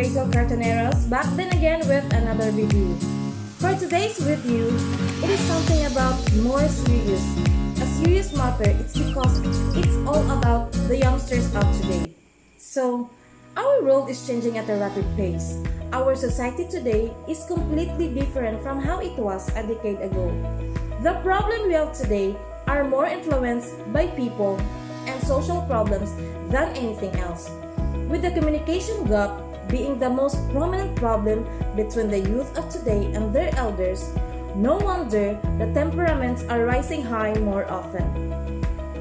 Rachel Cartoneros, back then again with another review. For today's review, it is something about more serious. A serious matter, it's because it's all about the youngsters of today. So, our world is changing at a rapid pace. Our society today is completely different from how it was a decade ago. The problem we have today are more influenced by people and social problems than anything else. With the communication gap being the most prominent problem between the youth of today and their elders, no wonder the temperaments are rising high more often.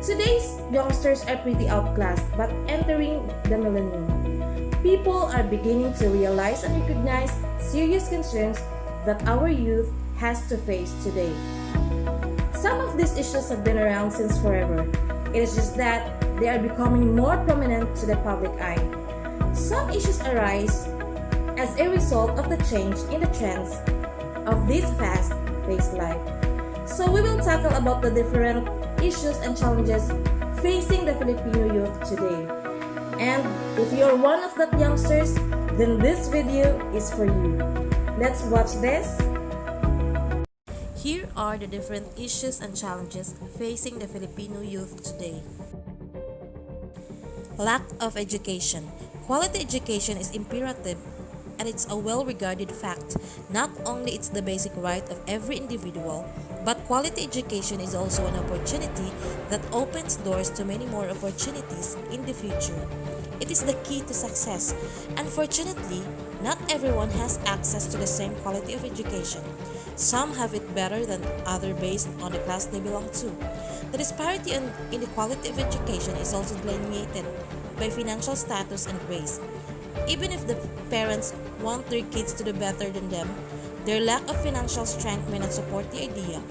Today's youngsters are pretty outclassed but entering the millennium. People are beginning to realize and recognize serious concerns that our youth has to face today. Some of these issues have been around since forever. It is just that they are becoming more prominent to the public eye. Some issues arise as a result of the change in the trends of this fast-paced life. So we will tackle about the different issues and challenges facing the Filipino youth today. And if you're one of the youngsters, then this video is for you. Let's watch this. Here are the different issues and challenges facing the Filipino youth today. Lack of education. Quality education is imperative and it's a well-regarded fact. Not only it's the basic right of every individual, but quality education is also an opportunity that opens doors to many more opportunities in the future. It is the key to success. Unfortunately, not everyone has access to the same quality of education. Some have it better than others based on the class they belong to. The disparity in the quality of education is also delineated by financial status and race. Even if the parents want their kids to do better than them, their lack of financial strength may not support the idea.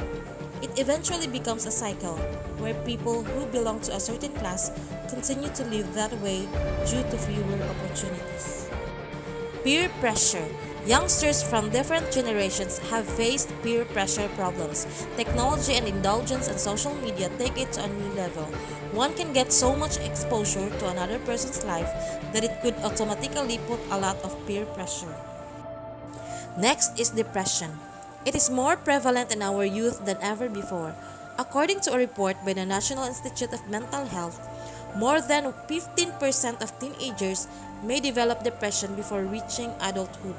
It eventually becomes a cycle where people who belong to a certain class continue to live that way due to fewer opportunities. Peer pressure. Youngsters from different generations have faced peer pressure problems. Technology and indulgence in social media take it to a new level. One can get so much exposure to another person's life that it could automatically put a lot of peer pressure. Next is depression. It is more prevalent in our youth than ever before. According to a report by the National Institute of Mental Health, more than 15% of teenagers may develop depression before reaching adulthood.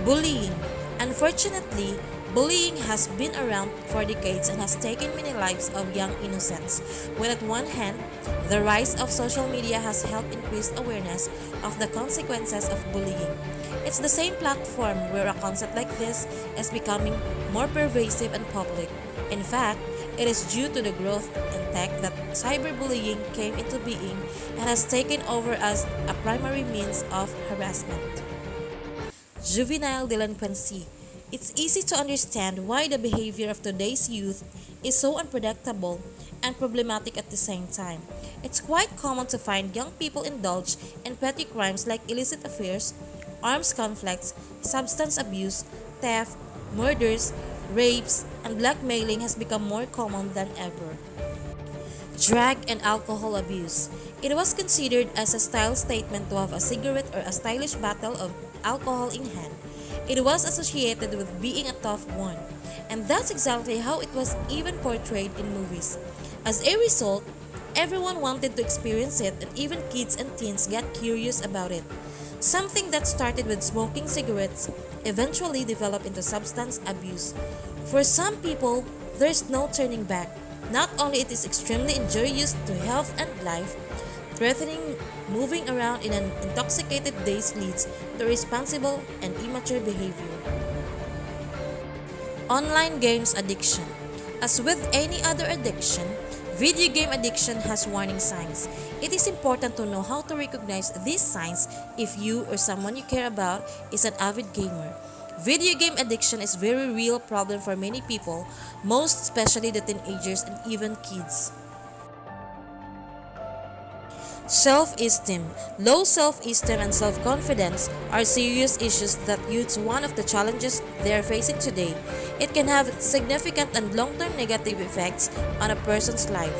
Bullying. Unfortunately, bullying has been around for decades and has taken many lives of young innocents. When at one hand, the rise of social media has helped increase awareness of the consequences of bullying, it's the same platform where a concept like this is becoming more pervasive and public. In fact, it is due to the growth in tech that cyberbullying came into being and has taken over as a primary means of harassment. Juvenile delinquency. It's easy to understand why the behavior of today's youth is so unpredictable and problematic at the same time. It's quite common to find young people indulge in petty crimes like illicit affairs, arms conflicts, substance abuse, theft, murders, rapes, and blackmailing has become more common than ever. Drug and alcohol abuse. It was considered as a style statement to have a cigarette or a stylish bottle of alcohol in hand. It was associated with being a tough one, and that's exactly how it was even portrayed in movies. As a result, everyone wanted to experience it, and even kids and teens got curious about it. Something that started with smoking cigarettes eventually developed into substance abuse. For some people, there's no turning back. Not only it is extremely injurious to health and life, threatening moving around in an intoxicated daze leads to irresponsible and immature behavior. Online games addiction. As with any other addiction, video game addiction has warning signs. It is important to know how to recognize these signs if you or someone you care about is an avid gamer. Video game addiction is a very real problem for many people, most especially the teenagers and even kids. Self-esteem. Low self-esteem and self-confidence are serious issues that youths one of the challenges they are facing today. It can have significant and long-term negative effects on a person's life.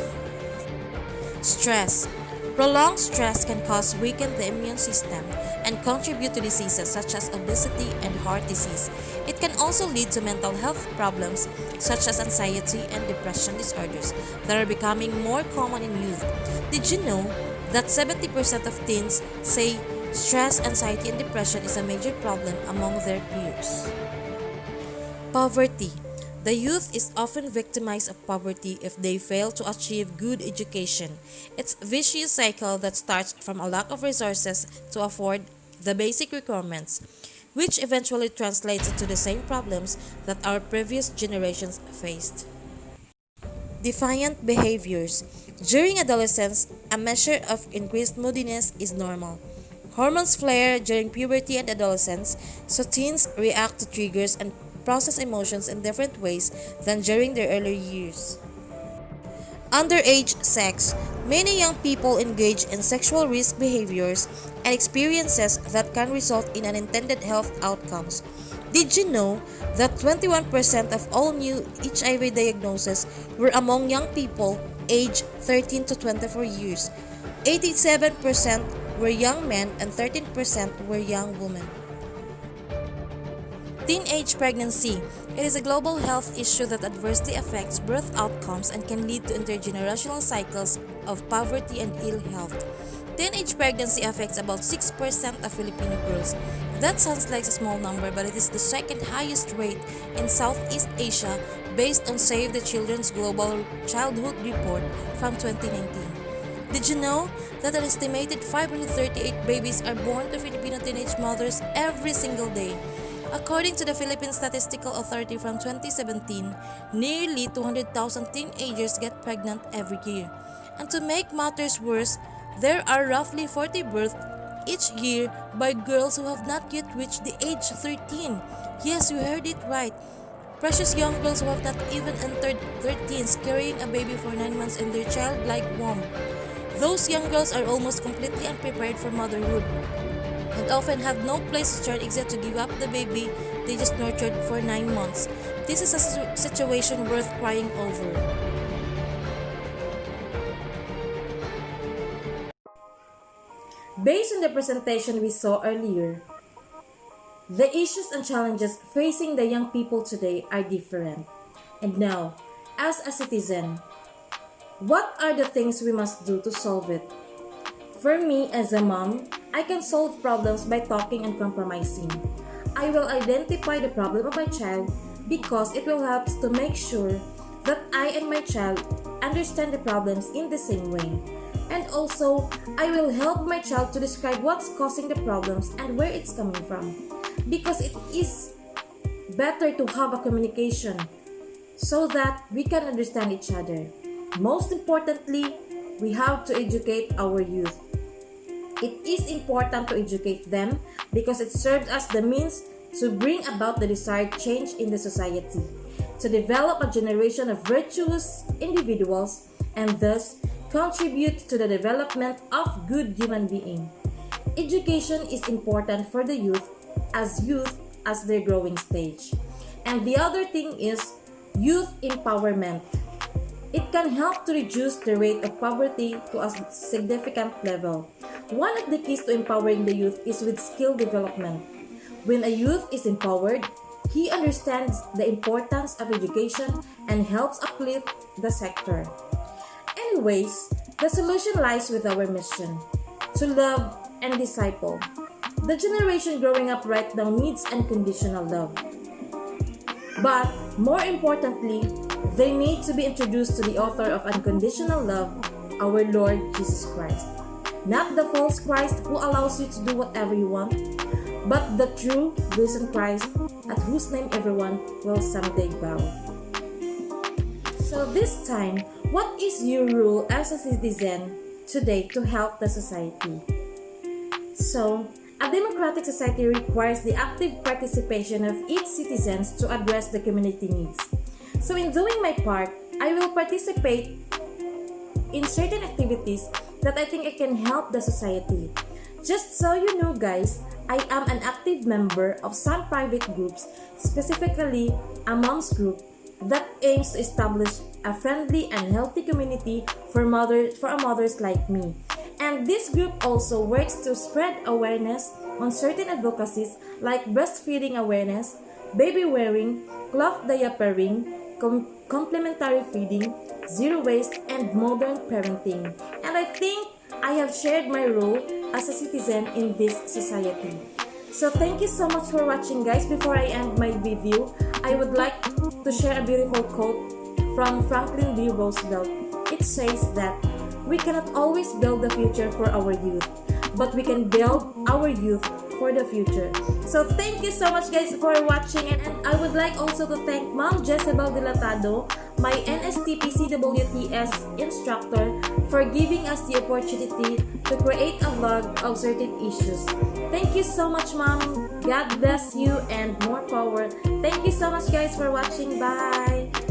Stress. Prolonged stress can cause weaken the immune system and contribute to diseases such as obesity and heart disease. It can also lead to mental health problems such as anxiety and depression disorders that are becoming more common in youth. Did you know that 70% of teens say stress, anxiety, and depression is a major problem among their peers? Poverty. The youth is often victimized of poverty if they fail to achieve good education. It's a vicious cycle that starts from a lack of resources to afford the basic requirements, which eventually translates into the same problems that our previous generations faced. Defiant behaviors. During adolescence, a measure of increased moodiness is normal. Hormones flare during puberty and adolescence, so teens react to triggers and process emotions in different ways than during their earlier years. Underage sex. Many young people engage in sexual risk behaviors and experiences that can result in unintended health outcomes. Did you know that 21% of all new HIV diagnoses were among young people aged 13 to 24 years? 87% were young men and 13% were young women. Teenage pregnancy. It is a global health issue that adversely affects birth outcomes and can lead to intergenerational cycles of poverty and ill health. Teenage pregnancy affects about 6% of Filipino girls. That sounds like a small number, but it is the second highest rate in Southeast Asia based on Save the Children's Global Childhood Report from 2019. Did you know that an estimated 538 babies are born to Filipino teenage mothers every single day? According to the Philippine Statistical Authority from 2017, nearly 200,000 teenagers get pregnant every year. And to make matters worse, there are roughly 40 births each year by girls who have not yet reached the age 13. Yes, you heard it right. Precious young girls who have not even entered 13s carrying a baby for 9 months in their childlike womb. Those young girls are almost completely unprepared for motherhood and often have no place to turn except to give up the baby they just nurtured for 9 months. This is a situation worth crying over. Based on the presentation we saw earlier, the issues and challenges facing the young people today are different. And now, as a citizen, what are the things we must do to solve it? For me, as a mom, I can solve problems by talking and compromising. I will identify the problem of my child because it will help to make sure that I and my child understand the problems in the same way. And also, I will help my child to describe what's causing the problems and where it's coming from. Because it is better to have a communication so that we can understand each other. Most importantly, we have to educate our youth. It is important to educate them because it serves as the means to bring about the desired change in the society, to develop a generation of virtuous individuals and thus contribute to the development of good human beings. Education is important for the youth as their growing stage. And the other thing is youth empowerment. It can help to reduce the rate of poverty to a significant level. One of the keys to empowering the youth is with skill development. When a youth is empowered, he understands the importance of education and helps uplift the sector. Anyways, the solution lies with our mission, to love and disciple. The generation growing up right now needs unconditional love. But more importantly, they need to be introduced to the author of unconditional love, our Lord Jesus Christ. Not the false Christ who allows you to do whatever you want, but the true risen Christ at whose name everyone will someday bow. So this time, what is your role as a citizen today to help the society? So, a democratic society requires the active participation of each citizens to address the community needs. So in doing my part, I will participate in certain activities that I think I can help the society. Just so you know guys, I am an active member of some private groups, specifically a mom's group that aims to establish a friendly and healthy community for mothers like me. And this group also works to spread awareness on certain advocacies like breastfeeding awareness, baby wearing, cloth diapering, complementary feeding, zero waste, and modern parenting. And I think I have shared my role as a citizen in this society. So thank you so much for watching, guys. Before I end my video, I would like to share a beautiful quote from Franklin D. Roosevelt. It says that we cannot always build the future for our youth, but we can build our youth for the future. So thank you so much, guys, for watching, and I would like also to thank Ma'am Jezebel Dilatado, my NSTP-CWTS instructor, for giving us the opportunity to create a vlog of certain issues. Thank you so much, Ma'am. God bless you and more power. Thank you so much, guys, for watching. Bye!